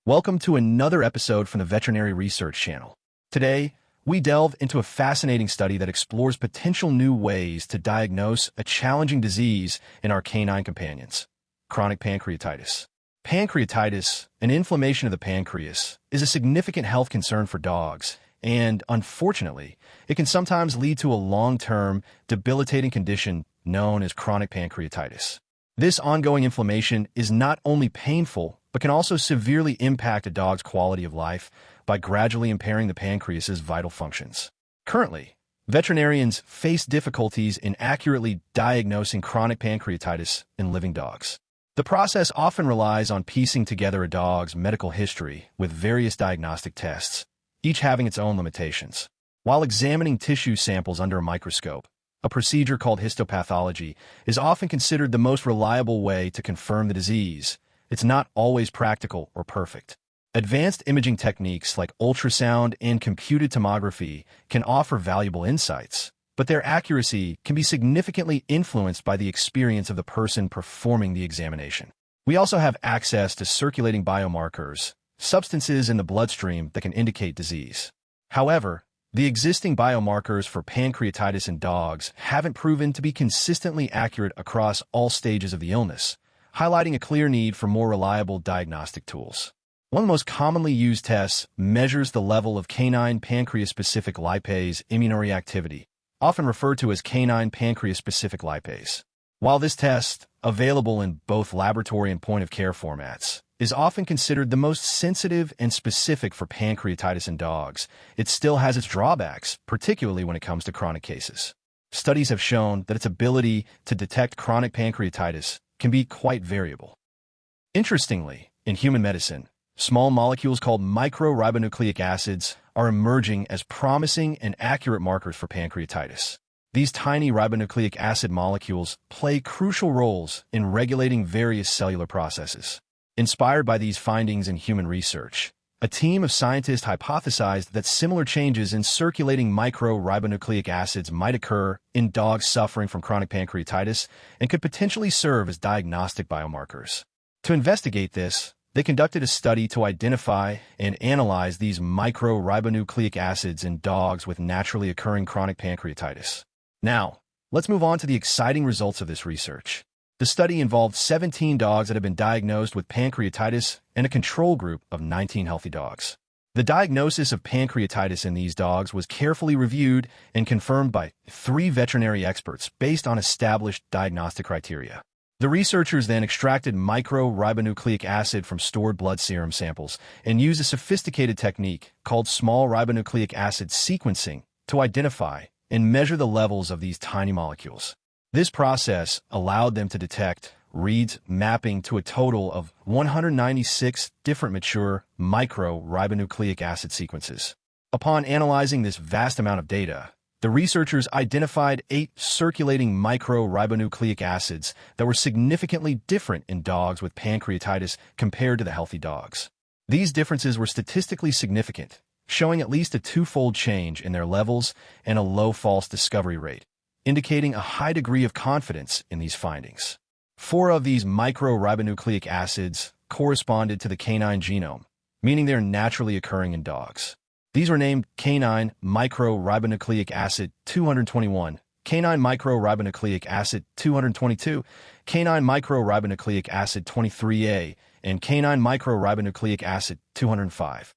Welcome to another episode from the Veterinary Research Channel. Today, we delve into a fascinating study that explores potential new ways to diagnose a challenging disease in our canine companions, chronic pancreatitis. Pancreatitis, an inflammation of the pancreas, is a significant health concern for dogs, and unfortunately, it can sometimes lead to a long-term, debilitating condition known as chronic pancreatitis. This ongoing inflammation is not only painful, but can also severely impact a dog's quality of life by gradually impairing the pancreas's vital functions. Currently, veterinarians face difficulties in accurately diagnosing chronic pancreatitis in living dogs. The process often relies on piecing together a dog's medical history with various diagnostic tests, each having its own limitations. While examining tissue samples under a microscope, a procedure called histopathology is often considered the most reliable way to confirm the disease. It's not always practical or perfect. Advanced imaging techniques like ultrasound and computed tomography can offer valuable insights, but their accuracy can be significantly influenced by the experience of the person performing the examination. We also have access to circulating biomarkers, substances in the bloodstream that can indicate disease. However, the existing biomarkers for pancreatitis in dogs haven't proven to be consistently accurate across all stages of the illness, highlighting a clear need for more reliable diagnostic tools. One of the most commonly used tests measures the level of canine pancreas-specific lipase immunoreactivity, often referred to as canine pancreas-specific lipase. While this test, available in both laboratory and point-of-care formats, is often considered the most sensitive and specific for pancreatitis in dogs, it still has its drawbacks, particularly when it comes to chronic cases. Studies have shown that its ability to detect chronic pancreatitis can be quite variable. Interestingly, in human medicine, small molecules called microRibonucleic acids are emerging as promising and accurate markers for pancreatitis. These tiny ribonucleic acid molecules play crucial roles in regulating various cellular processes. Inspired by these findings in human research, a team of scientists hypothesized that similar changes in circulating microRibonucleic acids might occur in dogs suffering from chronic pancreatitis and could potentially serve as diagnostic biomarkers. To investigate this, they conducted a study to identify and analyze these microRibonucleic acids in dogs with naturally occurring chronic pancreatitis. Now, let's move on to the exciting results of this research. The study involved 17 dogs that had been diagnosed with pancreatitis and a control group of 19 healthy dogs. The diagnosis of pancreatitis in these dogs was carefully reviewed and confirmed by 3 veterinary experts based on established diagnostic criteria. The researchers then extracted microRibonucleic acid from stored blood serum samples and used a sophisticated technique called small ribonucleic acid sequencing to identify and measure the levels of these tiny molecules. This process allowed them to detect reads mapping to a total of 196 different mature microRibonucleic acid sequences. Upon analyzing this vast amount of data, the researchers identified 8 circulating microRibonucleic acids that were significantly different in dogs with pancreatitis compared to the healthy dogs. These differences were statistically significant, showing at least a 2-fold change in their levels and a low false discovery rate, indicating a high degree of confidence in these findings. 4 of these microRibonucleic acids corresponded to the canine genome, meaning they're naturally occurring in dogs. These were named canine microRibonucleic acid 221, canine microRibonucleic acid 222, canine microRibonucleic acid 23A, and canine microRibonucleic acid 205.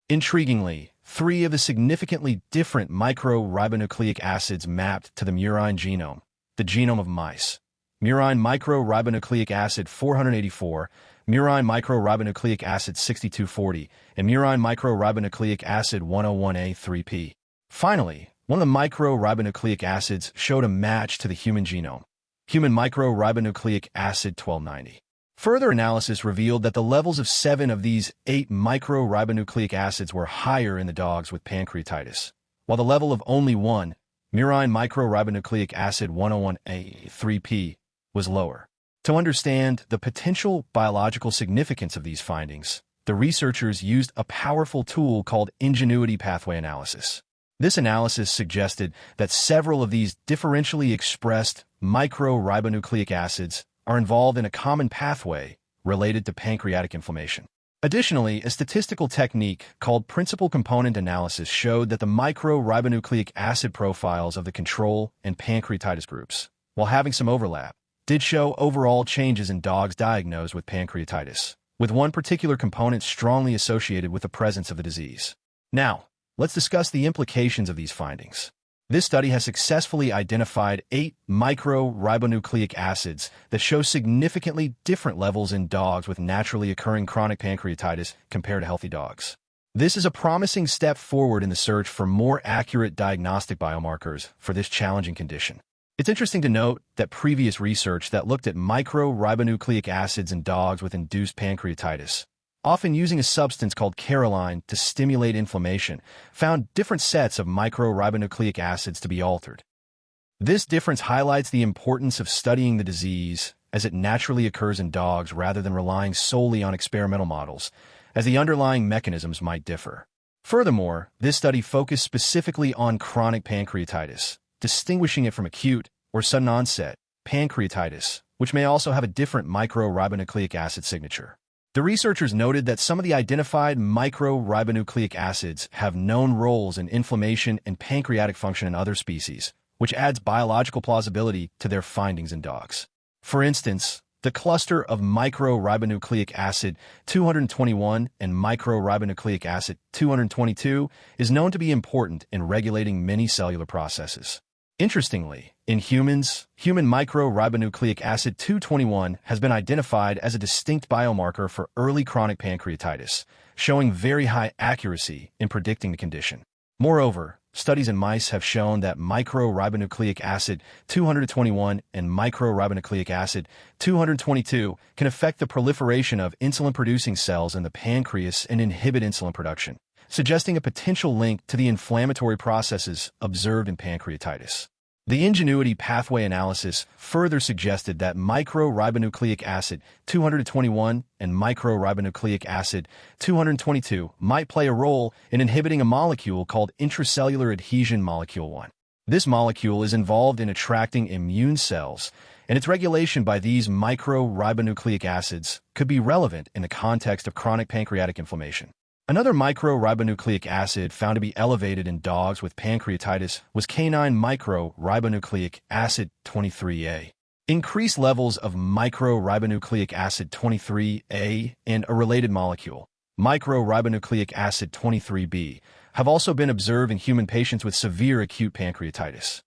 Intriguingly, 3 of the significantly different microRibonucleic acids mapped to the murine genome, the genome of mice. Murine microRibonucleic acid 484, murine microRibonucleic acid 6240, and murine microRibonucleic acid 101A3P. Finally, one of the microRibonucleic acids showed a match to the human genome, human microRibonucleic acid 1290. Further analysis revealed that the levels of 7 of these 8 microRibonucleic acids were higher in the dogs with pancreatitis, while the level of only one, murine microRibonucleic acid 101A3P, was lower. To understand the potential biological significance of these findings, the researchers used a powerful tool called Ingenuity Pathway Analysis. This analysis suggested that several of these differentially expressed microRibonucleic acids are involved in a common pathway related to pancreatic inflammation. Additionally, a statistical technique called principal component analysis showed that the microRibonucleic acid profiles of the control and pancreatitis groups, while having some overlap, did show overall changes in dogs diagnosed with pancreatitis, with one particular component strongly associated with the presence of the disease. Now, let's discuss the implications of these findings. This study has successfully identified 8 microRibonucleic acids that show significantly different levels in dogs with naturally occurring chronic pancreatitis compared to healthy dogs. This is a promising step forward in the search for more accurate diagnostic biomarkers for this challenging condition. It's interesting to note that previous research that looked at microRibonucleic acids in dogs with induced pancreatitis, often using a substance called Canine to stimulate inflammation, found different sets of microRibonucleic acids to be altered. This difference highlights the importance of studying the disease as it naturally occurs in dogs rather than relying solely on experimental models, as the underlying mechanisms might differ. Furthermore, this study focused specifically on chronic pancreatitis, distinguishing it from acute or sudden onset pancreatitis, which may also have a different microRibonucleic acid signature. The researchers noted that some of the identified microRibonucleic acids have known roles in inflammation and pancreatic function in other species, which adds biological plausibility to their findings in dogs. For instance, the cluster of microRibonucleic acid 221 and microRibonucleic acid 222 is known to be important in regulating many cellular processes. Interestingly, in humans, human microRibonucleic acid 221 has been identified as a distinct biomarker for early chronic pancreatitis, showing very high accuracy in predicting the condition. Moreover, studies in mice have shown that microRibonucleic acid 221 and microRibonucleic acid 222 can affect the proliferation of insulin-producing cells in the pancreas and inhibit insulin production, suggesting a potential link to the inflammatory processes observed in pancreatitis. The Ingenuity Pathway Analysis further suggested that microRibonucleic acid 221 and microRibonucleic acid 222 might play a role in inhibiting a molecule called intracellular adhesion molecule 1. This molecule is involved in attracting immune cells, and its regulation by these microRibonucleic acids could be relevant in the context of chronic pancreatic inflammation. Another microRibonucleic acid found to be elevated in dogs with pancreatitis was canine microRibonucleic acid 23A. Increased levels of microRibonucleic acid 23A and a related molecule, microRibonucleic acid 23B, have also been observed in human patients with severe acute pancreatitis.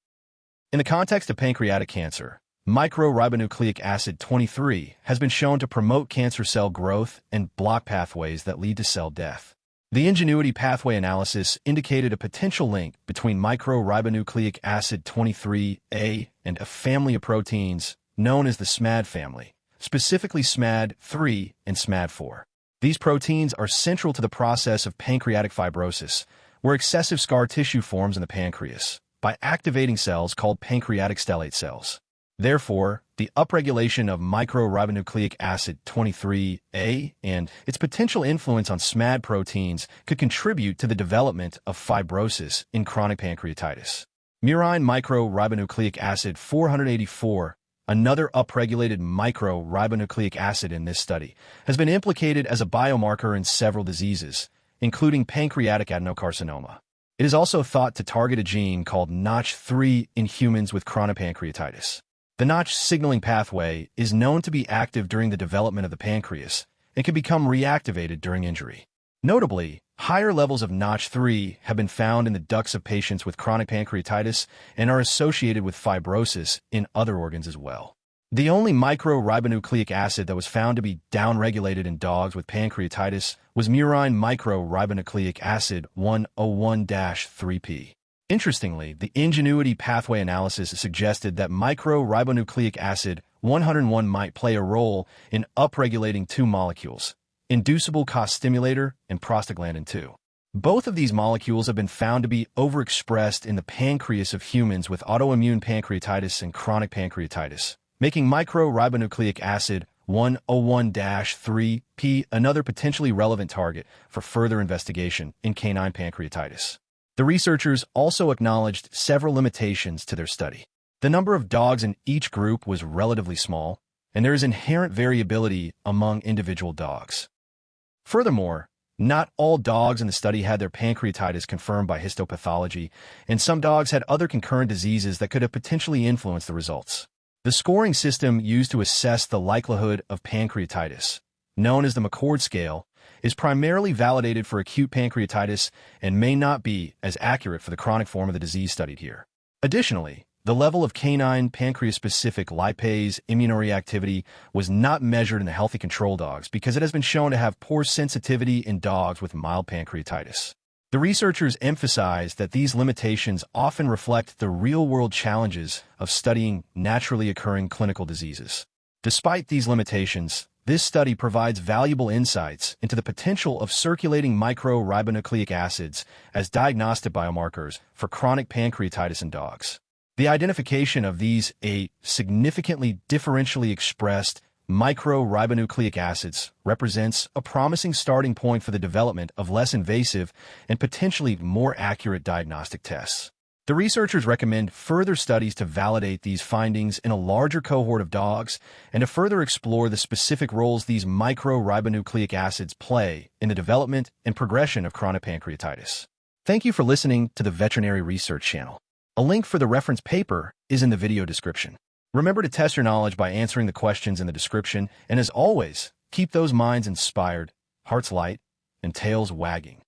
In the context of pancreatic cancer, microRibonucleic acid 23 has been shown to promote cancer cell growth and block pathways that lead to cell death. The Ingenuity Pathway Analysis indicated a potential link between microRibonucleic acid 23A and a family of proteins known as the SMAD family, specifically SMAD3 and SMAD4. These proteins are central to the process of pancreatic fibrosis, where excessive scar tissue forms in the pancreas by activating cells called pancreatic stellate cells. Therefore, the upregulation of microRibonucleic acid 23A and its potential influence on SMAD proteins could contribute to the development of fibrosis in chronic pancreatitis. Murine microRibonucleic acid 484, another upregulated microRibonucleic acid in this study, has been implicated as a biomarker in several diseases, including pancreatic adenocarcinoma. It is also thought to target a gene called Notch3 in humans with chronic pancreatitis. The Notch signaling pathway is known to be active during the development of the pancreas and can become reactivated during injury. Notably, higher levels of Notch3 have been found in the ducts of patients with chronic pancreatitis and are associated with fibrosis in other organs as well. The only microRibonucleic acid that was found to be downregulated in dogs with pancreatitis was murine microRibonucleic acid 101-3P. Interestingly, the Ingenuity Pathway Analysis suggested that microRibonucleic acid 101 might play a role in upregulating two molecules, inducible co-stimulator and prostaglandin 2. Both of these molecules have been found to be overexpressed in the pancreas of humans with autoimmune pancreatitis and chronic pancreatitis, making microRibonucleic acid 101-3P another potentially relevant target for further investigation in canine pancreatitis. The researchers also acknowledged several limitations to their study. The number of dogs in each group was relatively small, and there is inherent variability among individual dogs. Furthermore, not all dogs in the study had their pancreatitis confirmed by histopathology, and some dogs had other concurrent diseases that could have potentially influenced the results. The scoring system used to assess the likelihood of pancreatitis, known as the McCord scale, is primarily validated for acute pancreatitis and may not be as accurate for the chronic form of the disease studied here. Additionally, the level of canine pancreas-specific lipase immunoreactivity was not measured in the healthy control dogs because it has been shown to have poor sensitivity in dogs with mild pancreatitis. The researchers emphasized that these limitations often reflect the real-world challenges of studying naturally occurring clinical diseases. Despite these limitations, this study provides valuable insights into the potential of circulating microRNAs acids as diagnostic biomarkers for chronic pancreatitis in dogs. The identification of these significantly differentially expressed microRNAs acids represents a promising starting point for the development of less invasive and potentially more accurate diagnostic tests. The researchers recommend further studies to validate these findings in a larger cohort of dogs and to further explore the specific roles these microRNAs acids play in the development and progression of chronic pancreatitis. Thank you for listening to the Veterinary Research Channel. A link for the reference paper is in the video description. Remember to test your knowledge by answering the questions in the description, and as always, keep those minds inspired, hearts light, and tails wagging.